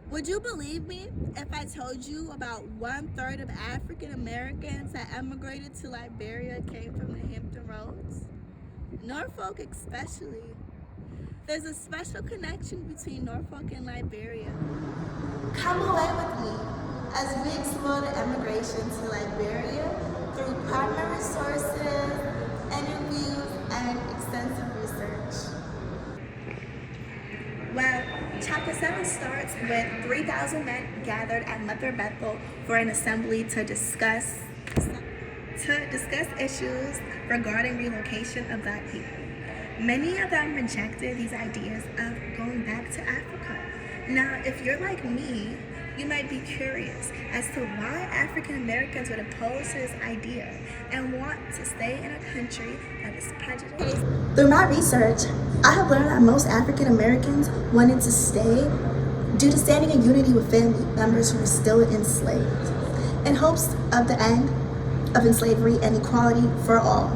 Would you believe me if I told you about 1/3 of African Americans that emigrated to Liberia came from the Hampton Roads? Norfolk, especially. There's a special connection between Norfolk and Liberia. Come away with me as we explore the emigration to Liberia through primary sources, interviews, and extensive research. Well, Chapter 7 starts with 3,000 men gathered at Mother Bethel for an assembly to discuss issues regarding relocation of Black people. Many of them rejected these ideas of going back to Africa. Now, if you're like me, you might be curious as to why African Americans would oppose this idea and want to stay in a country that is prejudiced. Through my research, I have learned that most African Americans wanted to stay due to standing in unity with family members who were still enslaved, in hopes of the end of slavery and equality for all.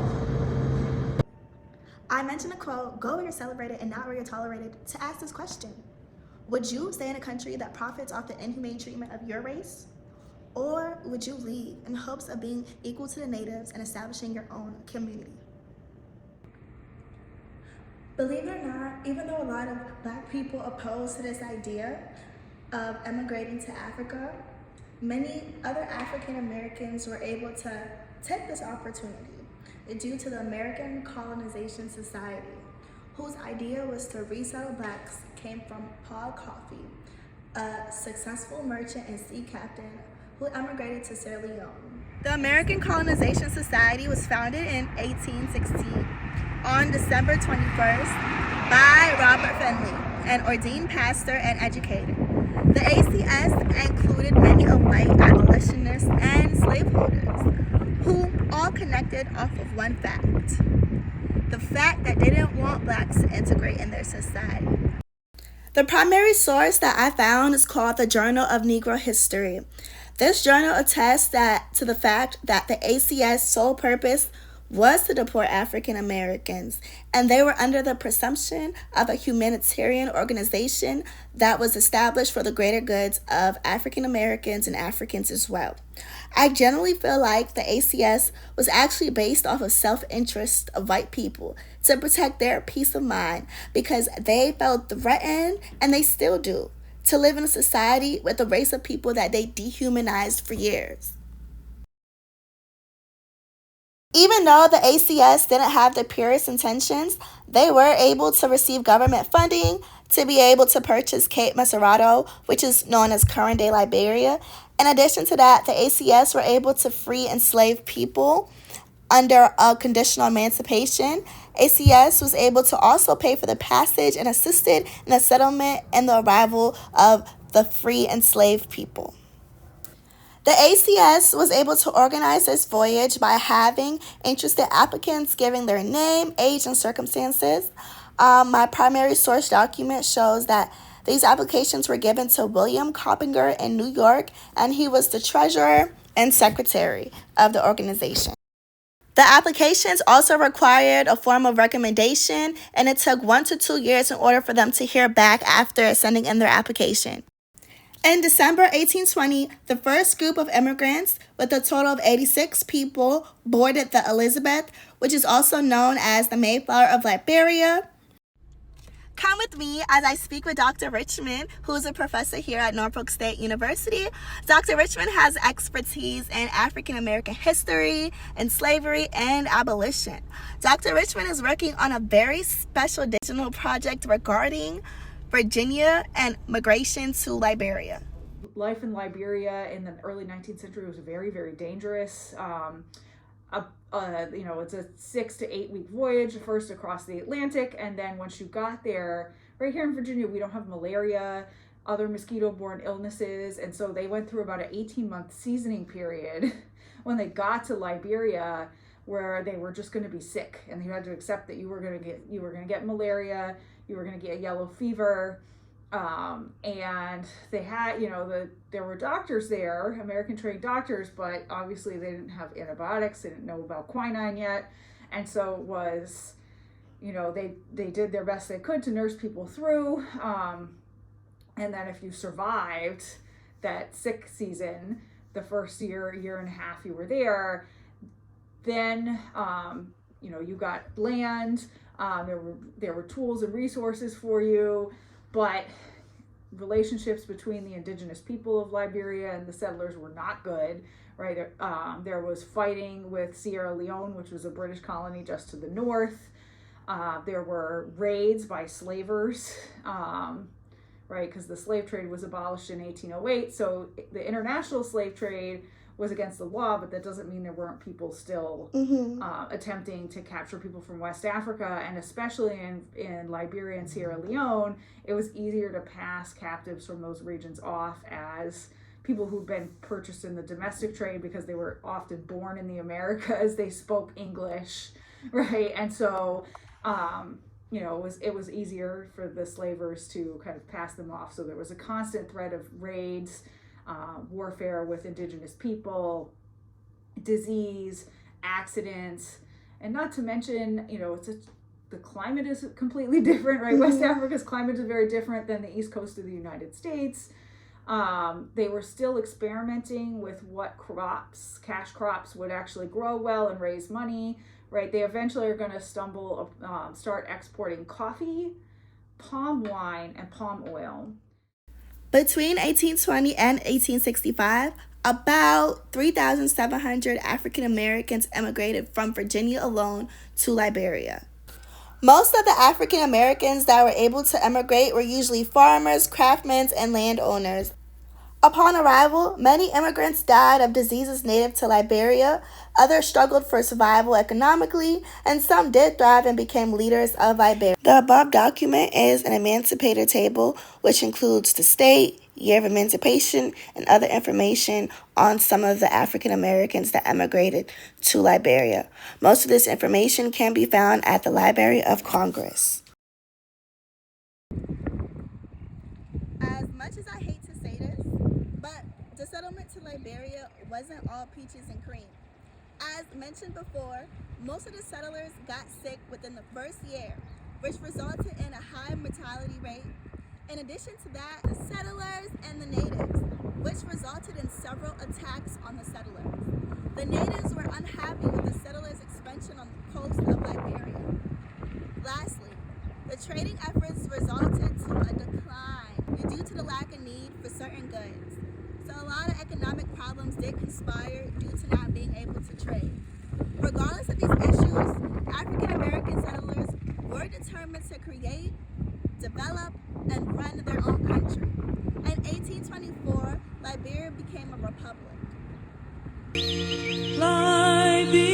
I mentioned a quote, "Go where you're celebrated and not where you're tolerated," to ask this question. Would you stay in a country that profits off the inhumane treatment of your race? Or would you leave in hopes of being equal to the natives and establishing your own community? Believe it or not, even though a lot of Black people oppose to this idea of emigrating to Africa, many other African Americans were able to take this opportunity due to the American Colonization Society, whose idea was to resettle Blacks, came from Paul Coffey, a successful merchant and sea captain who emigrated to Sierra Leone. The American Colonization Society was founded in 1816 on December 21st by Robert Finley, an ordained pastor and educator. The ACS included many of white abolitionists and slaveholders, who all connected off of one fact: the fact that they didn't want Blacks to integrate in their society. The primary source that I found is called the Journal of Negro History. This journal attests to the fact that the ACS sole purpose was to deport African Americans, and they were under the presumption of a humanitarian organization that was established for the greater goods of African Americans and Africans as well. I generally feel like the ACS was actually based off of self-interest of white people to protect their peace of mind because they felt threatened, and they still do, to live in a society with a race of people that they dehumanized for years. Even though the ACS didn't have the purest intentions, they were able to receive government funding to be able to purchase Cape Mesurado, which is known as current-day Liberia. In addition to that, the ACS were able to free enslaved people under a conditional emancipation. ACS was able to also pay for the passage and assisted in the settlement and the arrival of the free enslaved people. The ACS was able to organize this voyage by having interested applicants giving their name, age, and circumstances. My primary source document shows that these applications were given to William Coppinger in New York, and he was the treasurer and secretary of the organization. The applications also required a form of recommendation, and it took 1 to 2 years in order for them to hear back after sending in their application. In December 1820, the first group of immigrants, with a total of 86 people, boarded the Elizabeth, which is also known as the Mayflower of Liberia. Come with me as I speak with Dr. Richmond, who is a professor here at Norfolk State University. Dr. Richmond has expertise in African American history and slavery and abolition. Dr. Richmond is working on a very special digital project regarding Virginia and migration to Liberia. Life in Liberia in the early 19th century was very, very dangerous. It's a 6 to 8 week voyage, first across the Atlantic, and then once you got there, right here in Virginia, we don't have malaria, other mosquito-borne illnesses, and so they went through about an 18-month seasoning period when they got to Liberia, where they were just going to be sick, and you had to accept that you were going to get malaria, you were going to get yellow fever, and they had, there were doctors there, American trained doctors, but obviously they didn't have antibiotics, they didn't know about quinine yet, and so it was, they did their best they could to nurse people through. And then if you survived that sick season, the first year and a half you were there, then you got land. There were tools and resources for you, but relationships between the indigenous people of Liberia and the settlers were not good. Right, there was fighting with Sierra Leone, which was a British colony just to the north. There were raids by slavers, right, because the slave trade was abolished in 1808. So the international slave trade was against the law, but that doesn't mean there weren't people still attempting to capture people from West Africa. And especially in Liberia and Sierra Leone, it was easier to pass captives from those regions off as people who'd been purchased in the domestic trade because they were often born in the Americas. They spoke English, right? And so it was easier for the slavers to kind of pass them off. So there was a constant threat of raids, warfare with indigenous people, disease, accidents, and not to mention, the climate is completely different, right? West Africa's climate is very different than the East Coast of the United States. They were still experimenting with what cash crops would actually grow well and raise money, right? They eventually are going to start exporting coffee, palm wine, and palm oil. Between 1820 and 1865, about 3,700 African Americans immigrated from Virginia alone to Liberia. Most of the African Americans that were able to emigrate were usually farmers, craftsmen, and landowners. Upon arrival, many immigrants died of diseases native to Liberia, others struggled for survival economically, and some did thrive and became leaders of Liberia. The above document is an emancipator table, which includes the state, year of emancipation, and other information on some of the African Americans that emigrated to Liberia. Most of this information can be found at the Library of Congress. As much as I hate to say this, but the settlement to Liberia wasn't all peaches and cream. As mentioned before, most of the settlers got sick within the first year, which resulted in a high mortality rate. In addition to that, the settlers and the natives, which resulted in several attacks on the settlers. The natives were unhappy with the settlers' expansion on the coast of Liberia. Lastly, the trading efforts resulted to a decline due to the lack of need for certain goods. So a lot of economic problems did conspire due to not being able to trade. Regardless of these issues, African American settlers were determined to create, develop, and run their own country. In 1824, Liberia became a republic. Liberia,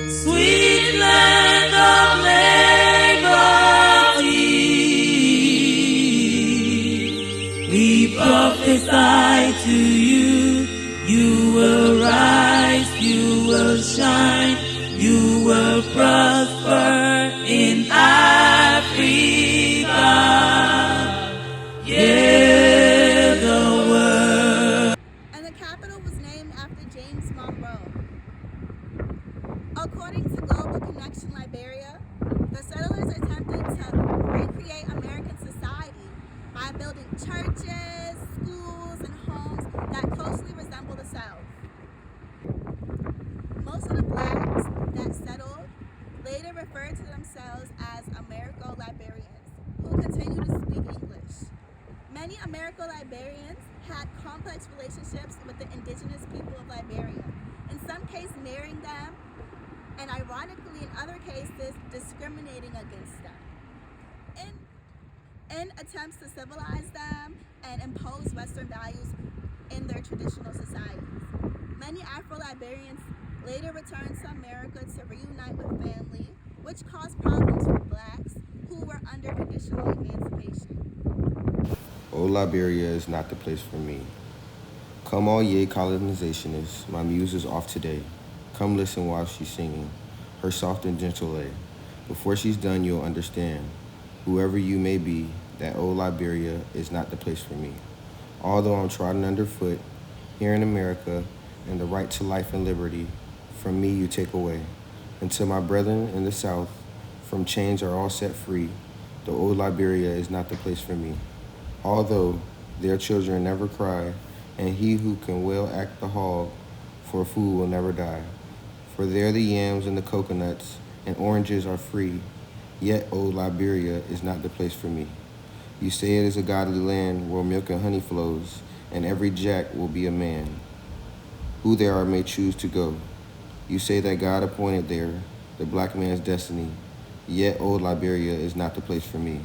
sweet land of liberty, we prophesy to you, you will rise, you will shine, you will prosper in Africa. Yeah, the world. And the capital was named after James Monroe. According to Global Connection Liberia, the settlers attempted to recreate American society by building churches, schools, and homes that closely resemble the South. Most of the blacks that settled later referred to themselves as Americo-Liberians, who continue to speak English. Many Americo-Liberians had complex relationships with the indigenous people of Liberia, in some cases marrying them, and ironically in other cases discriminating against them. In attempts to civilize them and impose Western values in their traditional societies. Many Afro-Liberians later returned to America to reunite with family, which caused problems for blacks who were under conditional emancipation. Oh, Liberia is not the place for me. Come all ye colonizationists, my muse is off today. Come listen while she's singing, her soft and gentle lay. Before she's done, you'll understand. Whoever you may be, that old Liberia is not the place for me. Although I'm trodden underfoot, here in America, and the right to life and liberty, from me you take away. And to my brethren in the South, from chains are all set free. The old Liberia is not the place for me. Although their children never cry, and he who can well act the hog for food will never die. For there the yams and the coconuts and oranges are free, yet old Liberia is not the place for me. You say it is a godly land where milk and honey flows, and every jack will be a man. Who there are may choose to go. You say that God appointed there the black man's destiny, yet old Liberia is not the place for me.